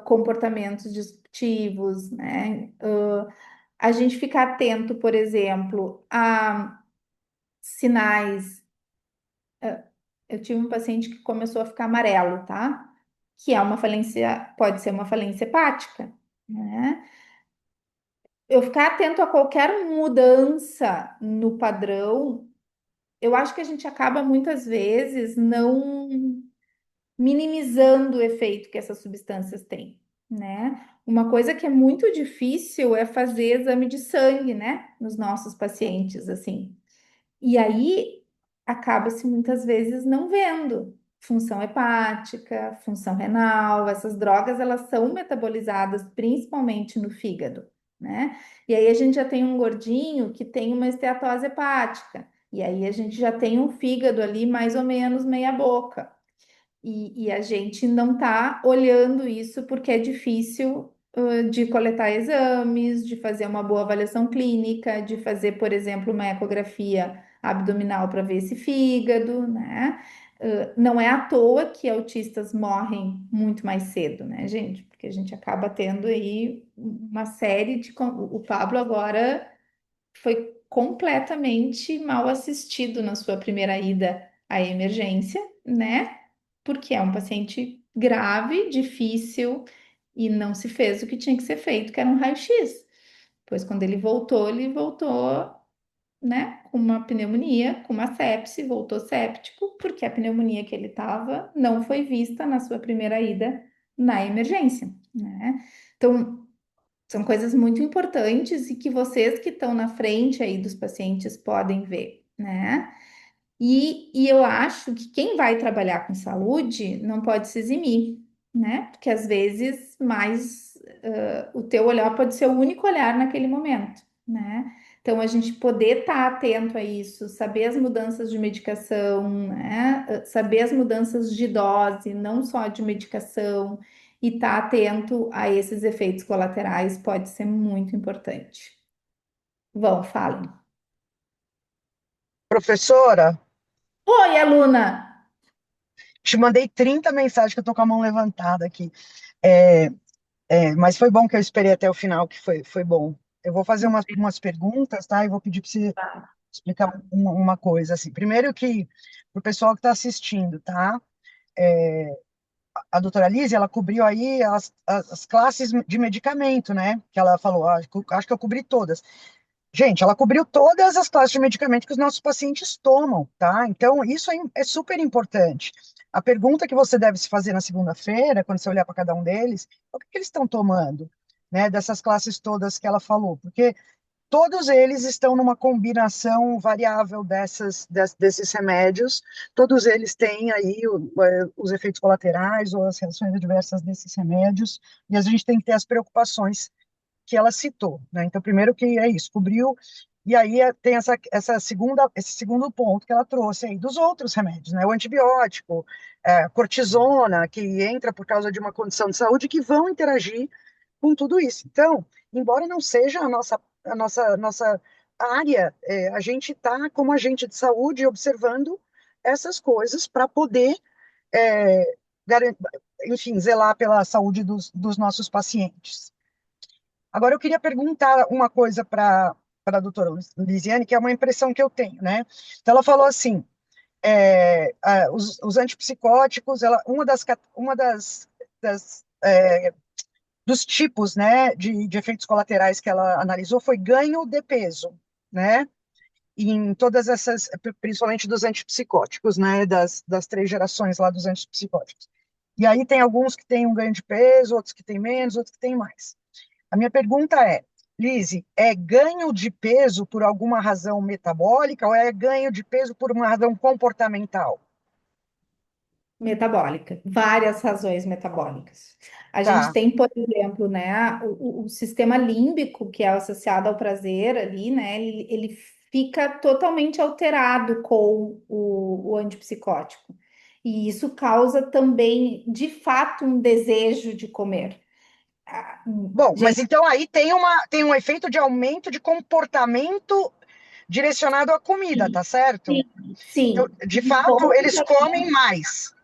Speaker 1: comportamentos disruptivos, né? A gente fica atento, por exemplo, a sinais. Eu tive um paciente que começou a ficar amarelo, tá? Que é uma falência, pode ser uma falência hepática, né? Eu ficar atento a qualquer mudança no padrão, eu acho que a gente acaba muitas vezes não minimizando o efeito que essas substâncias têm, né? Uma coisa que é muito difícil é fazer exame de sangue, né? Nos nossos pacientes, assim. E aí acaba-se muitas vezes não vendo função hepática, função renal, essas drogas elas são metabolizadas principalmente no fígado, né? E aí a gente já tem um gordinho que tem uma esteatose hepática, e aí a gente já tem um fígado ali mais ou menos meia boca. E a gente não está olhando isso porque é difícil, de coletar exames, de fazer uma boa avaliação clínica, de fazer, por exemplo, uma ecografia abdominal para ver esse fígado, né? Não é à toa que autistas morrem muito mais cedo, né, gente? Porque a gente acaba tendo aí uma série de. O Pablo agora foi completamente mal assistido na sua primeira ida à emergência, né? Porque é um paciente grave, difícil e não se fez o que tinha que ser feito, que era um raio-x. Pois quando ele voltou, né, com uma pneumonia, com uma sepse, voltou séptico, porque a pneumonia que ele estava não foi vista na sua primeira ida na emergência, né? Então, são coisas muito importantes e que vocês que estão na frente aí dos pacientes podem ver, né? E eu acho que quem vai trabalhar com saúde não pode se eximir, né? Porque às vezes mais o teu olhar pode ser o único olhar naquele momento, né? Então a gente poder estar atento a isso, saber as mudanças de medicação, né? Saber as mudanças de dose, não só de medicação, e estar atento a esses efeitos colaterais pode ser muito importante. Vão, falem.
Speaker 2: Professora,
Speaker 1: Oi, aluna!
Speaker 2: te mandei 30 mensagens que eu tô com a mão levantada aqui. É, mas foi bom que eu esperei até o final, que foi bom. Eu vou fazer umas perguntas, tá? E vou pedir para você explicar uma coisa, assim. Primeiro que, para o pessoal que está assistindo, tá? A doutora Lise, ela cobriu aí as classes de medicamento, né? Que ela falou, acho que eu cobri todas. Gente, ela cobriu todas as classes de medicamento que os nossos pacientes tomam, tá? Então, isso é super importante. A pergunta que você deve se fazer na segunda-feira, quando você olhar para cada um deles, é o que que eles estão tomando, né? Dessas classes todas que ela falou, porque todos eles estão numa combinação variável desses remédios, todos eles têm aí os efeitos colaterais ou as reações adversas desses remédios, e a gente tem que ter as preocupações que ela citou, né? Então, primeiro que é isso, cobriu, e aí tem esse segundo ponto que ela trouxe aí dos outros remédios, né? O antibiótico, cortisona, que entra por causa de uma condição de saúde, que vão interagir com tudo isso. Então, embora não seja a nossa nossa área, a gente está como agente de saúde observando essas coisas para poder, é, garan- enfim, zelar pela saúde dos nossos pacientes. Agora, eu queria perguntar uma coisa para a doutora Lisiane, que é uma impressão que eu tenho, né? Então, ela falou assim, os antipsicóticos, uma dos tipos, né, de efeitos colaterais que ela analisou foi ganho de peso, né? Em todas essas, principalmente dos antipsicóticos, né, das três gerações lá dos antipsicóticos. E aí tem alguns que têm um ganho de peso, outros que têm menos, outros que têm mais. A minha pergunta é, Lise, é ganho de peso por alguma razão metabólica ou é ganho de peso por uma razão comportamental?
Speaker 1: Metabólica, várias razões metabólicas. A gente
Speaker 2: Tá,
Speaker 1: tem, por exemplo, né, o sistema límbico, que é associado ao prazer ali, né, ele fica totalmente alterado com o antipsicótico. E isso causa também, de fato, um desejo de comer. Ah,
Speaker 2: bom, mas
Speaker 1: gente,
Speaker 2: então aí tem um efeito de aumento de comportamento direcionado à comida, tá certo?
Speaker 1: sim,
Speaker 2: Então,
Speaker 1: sim.
Speaker 2: de fato, eles comem mais.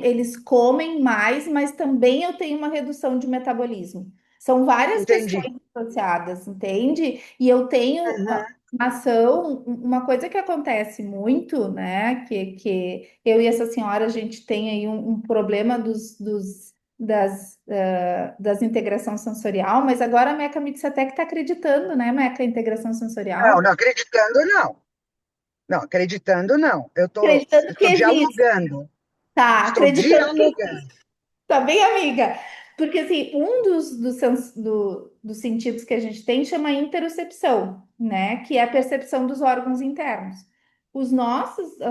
Speaker 1: Eles comem mais, mas também eu tenho uma redução de metabolismo. São várias
Speaker 2: Entendi.
Speaker 1: questões associadas, entende? E eu tenho
Speaker 2: Uhum.
Speaker 1: uma ação, uma coisa que acontece muito, né? Que eu e essa senhora, a gente tem aí um problema das integração sensorial, mas agora a Meca me disse até que está acreditando, né, Meca, integração
Speaker 2: Não,
Speaker 1: sensorial?
Speaker 2: não acreditando, não. Não, acreditando, não.
Speaker 1: Acreditando que
Speaker 2: Eu
Speaker 1: existe.
Speaker 2: dialogando.
Speaker 1: Tá,
Speaker 2: Estou
Speaker 1: acreditando que
Speaker 2: dialogando.
Speaker 1: tá bem, amiga. Porque assim, um dos sentidos que a gente tem chama interocepção, né? Que é a percepção dos órgãos internos. As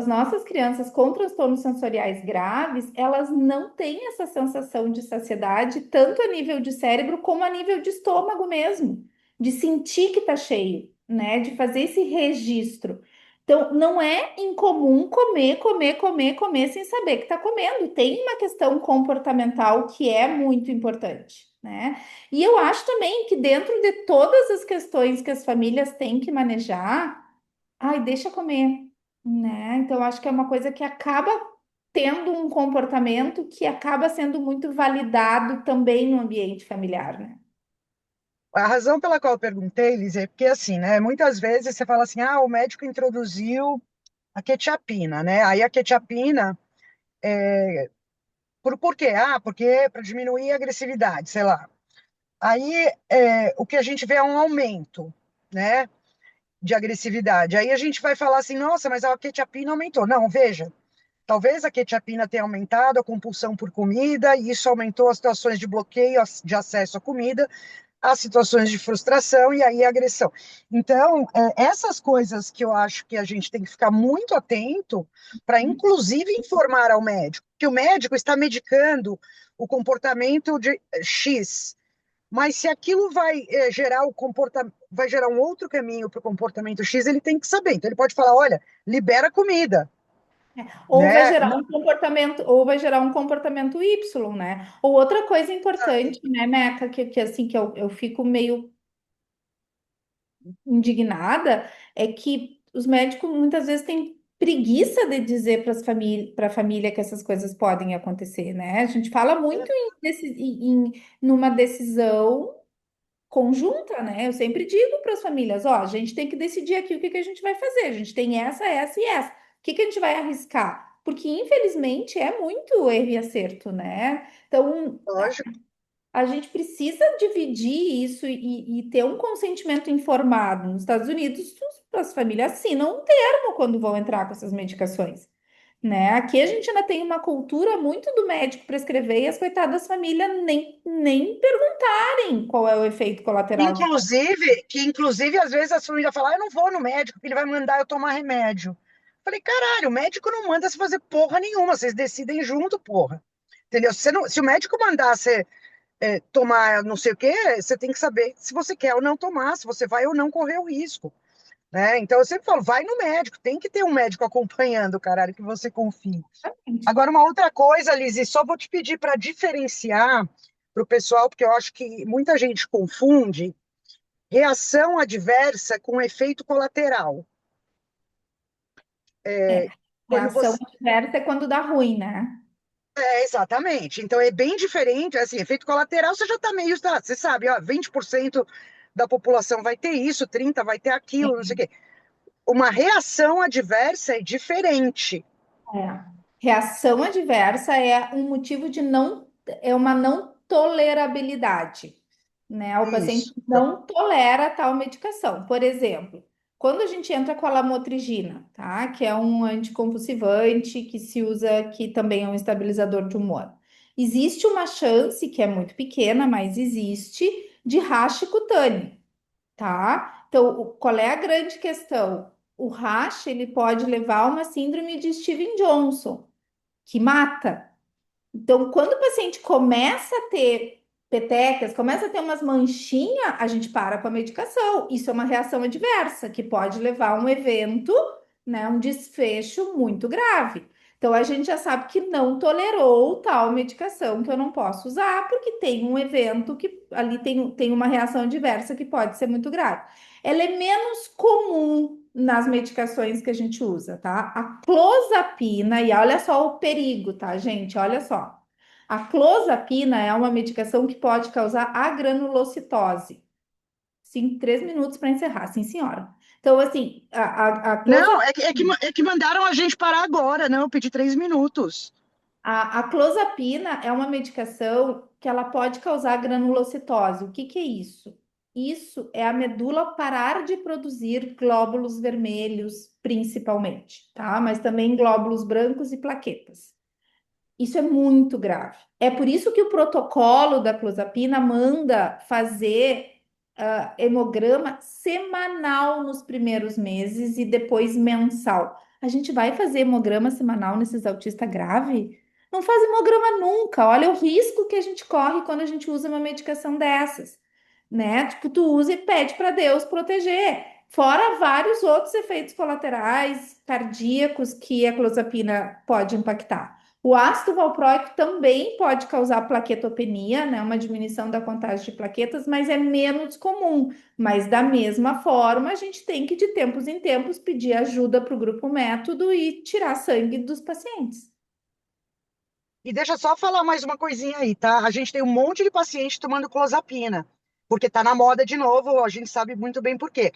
Speaker 1: nossas crianças com transtornos sensoriais graves, elas não têm essa sensação de saciedade, tanto a nível de cérebro como a nível de estômago mesmo, de sentir que tá cheio, né? De fazer esse registro. Então, não é incomum comer, comer, comer, comer sem saber que está comendo. Tem uma questão comportamental que é muito importante, né? E eu acho também que dentro de todas as questões que as famílias têm que manejar, ai, deixa comer, né? Então, eu acho que é uma coisa que acaba tendo um comportamento que acaba sendo muito validado também no ambiente familiar, né?
Speaker 2: A razão pela qual eu perguntei, Liz, é porque, assim, né, muitas vezes você fala assim, o médico introduziu a quetiapina, né? Aí a quetiapina, por quê? Porque para diminuir a agressividade, sei lá. Aí o que a gente vê é um aumento, né, de agressividade. Aí a gente vai falar assim, nossa, mas a quetiapina aumentou. Não, veja, talvez a quetiapina tenha aumentado a compulsão por comida, e isso aumentou as situações de bloqueio de acesso à comida, as situações de frustração e aí a agressão. Então, essas coisas que eu acho que a gente tem que ficar muito atento para, inclusive, informar ao médico, que o médico está medicando o comportamento de X, mas se aquilo vai vai gerar um outro caminho para o comportamento X, ele tem que saber. Então, ele pode falar, olha, libera comida, né?
Speaker 1: Ou vai gerar um comportamento Y, né? Ou outra coisa importante, né, Meca, que assim que eu fico meio indignada, é que os médicos muitas vezes têm preguiça de dizer para a família que essas coisas podem acontecer, né? A gente fala muito numa decisão conjunta, né? Eu sempre digo para as famílias, ó, a gente tem que decidir aqui o que que a gente vai fazer. A gente tem essa e essa. O que que a gente vai arriscar? Porque, infelizmente, é muito erro e acerto, né? Então,
Speaker 2: Lógico.
Speaker 1: a gente precisa dividir isso e ter um consentimento informado. Nos Estados Unidos, as famílias assinam um termo quando vão entrar com essas medicações, né? Aqui a gente ainda tem uma cultura muito do médico prescrever e as coitadas famílias nem perguntarem qual é o efeito colateral de cada.
Speaker 2: Que inclusive, às vezes as famílias falam, eu não vou no médico, porque ele vai mandar eu tomar remédio. Falei, caralho, o médico não manda você fazer porra nenhuma, vocês decidem junto, porra. Entendeu? Se o médico mandar você tomar não sei o quê, você tem que saber se você quer ou não tomar, se você vai ou não correr o risco. Né? Então eu sempre falo, vai no médico, tem que ter um médico acompanhando, caralho, que você confie. Agora, uma outra coisa, Liz, só vou te pedir para diferenciar para o pessoal, porque eu acho que muita gente confunde reação adversa com efeito colateral.
Speaker 1: É,
Speaker 2: Quando
Speaker 1: reação
Speaker 2: você.
Speaker 1: adversa é quando dá ruim, né?
Speaker 2: Exatamente. Então é bem diferente. Assim, efeito colateral, você já está meio. Você sabe, ó, 20% da população vai ter isso, 30% vai ter aquilo, não sei o quê. Uma reação adversa é diferente.
Speaker 1: É. Reação adversa é um motivo de não, é uma não tolerabilidade, né? O paciente
Speaker 2: Isso.
Speaker 1: não tolera tal medicação. Por exemplo, quando a gente entra com a lamotrigina, tá? Que é um anticonvulsivante que se usa, que também é um estabilizador de humor. Existe uma chance, que é muito pequena, mas existe, de rash cutâneo, tá? Então, qual é a grande questão? O rash, ele pode levar a uma síndrome de Steven Johnson, que mata. Então, quando o paciente começa a ter petecas, começa a ter umas manchinhas, a gente para com a medicação. Isso é uma reação adversa que pode levar a um evento, né, um desfecho muito grave. Então, a gente já sabe que não tolerou tal medicação que eu não posso usar, porque tem um evento que ali tem uma reação adversa que pode ser muito grave. Ela é menos comum nas medicações que a gente usa, tá? A clozapina, e olha só o perigo, tá, gente? Olha só. A clozapina é uma medicação que pode causar agranulocitose. Sim, 3 minutos para encerrar, sim, senhora. Então, assim, a
Speaker 2: Não,
Speaker 1: clozapina.
Speaker 2: é que mandaram a gente parar agora, não, eu pedi 3 minutos.
Speaker 1: A clozapina é uma medicação que ela pode causar granulocitose. O que que é isso? Isso é a medula parar de produzir glóbulos vermelhos, principalmente, tá? Mas também glóbulos brancos e plaquetas. Isso é muito grave. É por isso que o protocolo da clozapina manda fazer hemograma semanal nos primeiros meses e depois mensal. A gente vai fazer hemograma semanal nesses autistas grave? Não faz hemograma nunca. Olha o risco que a gente corre quando a gente usa uma medicação dessas, né? Tipo, tu usa e pede para Deus proteger. Fora vários outros efeitos colaterais cardíacos que a clozapina pode impactar. O ácido valproico também pode causar plaquetopenia, né, uma diminuição da contagem de plaquetas, mas é menos comum. Mas da mesma forma, a gente tem que de tempos em tempos pedir ajuda para o grupo método e tirar sangue dos pacientes.
Speaker 2: E deixa eu só falar mais uma coisinha aí, tá? A gente tem um monte de paciente tomando clozapina, porque tá na moda de novo, a gente sabe muito bem por quê.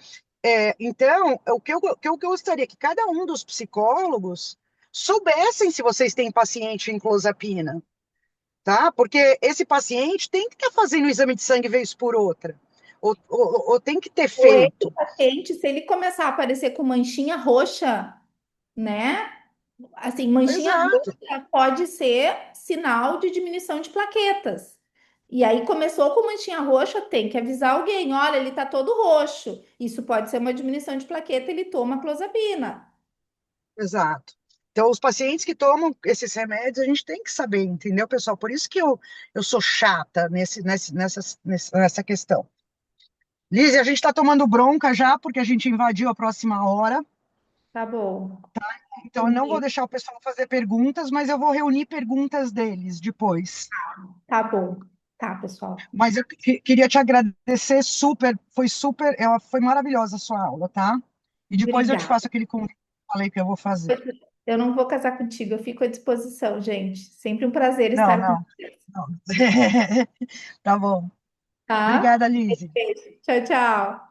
Speaker 2: Então, o que eu gostaria que cada um dos psicólogos soubessem se vocês têm paciente em clozapina, tá? Porque esse paciente tem que estar fazendo o exame de sangue vez por outra, ou tem que ter
Speaker 1: Ou esse
Speaker 2: feito.
Speaker 1: paciente, se ele começar a aparecer com manchinha roxa, né? Assim, manchinha
Speaker 2: Exato,
Speaker 1: roxa pode ser sinal de diminuição de plaquetas. E aí começou com manchinha roxa, tem que avisar alguém, olha, ele tá todo roxo. Isso pode ser uma diminuição de plaqueta, ele toma clozapina.
Speaker 2: exato. Então, os pacientes que tomam esses remédios, a gente tem que saber, entendeu, pessoal? Por isso que eu sou chata nessa questão. Lizzie, a gente está tomando bronca já, porque a gente invadiu a próxima hora.
Speaker 1: Tá bom.
Speaker 2: Então, eu não vou deixar o pessoal fazer perguntas, mas eu vou reunir perguntas deles depois.
Speaker 1: Tá bom. Tá, pessoal.
Speaker 2: Mas eu queria te agradecer super, foi maravilhosa a sua aula, tá? E depois eu te
Speaker 1: Obrigada.
Speaker 2: faço aquele convite que eu falei que eu vou fazer.
Speaker 1: Eu não vou casar contigo, eu fico à disposição, gente. Sempre um prazer
Speaker 2: Não,
Speaker 1: estar com
Speaker 2: não,
Speaker 1: vocês.
Speaker 2: não. Tá bom.
Speaker 1: Tá?
Speaker 2: Obrigada, Lizzie.
Speaker 1: Beijo. Tchau, tchau.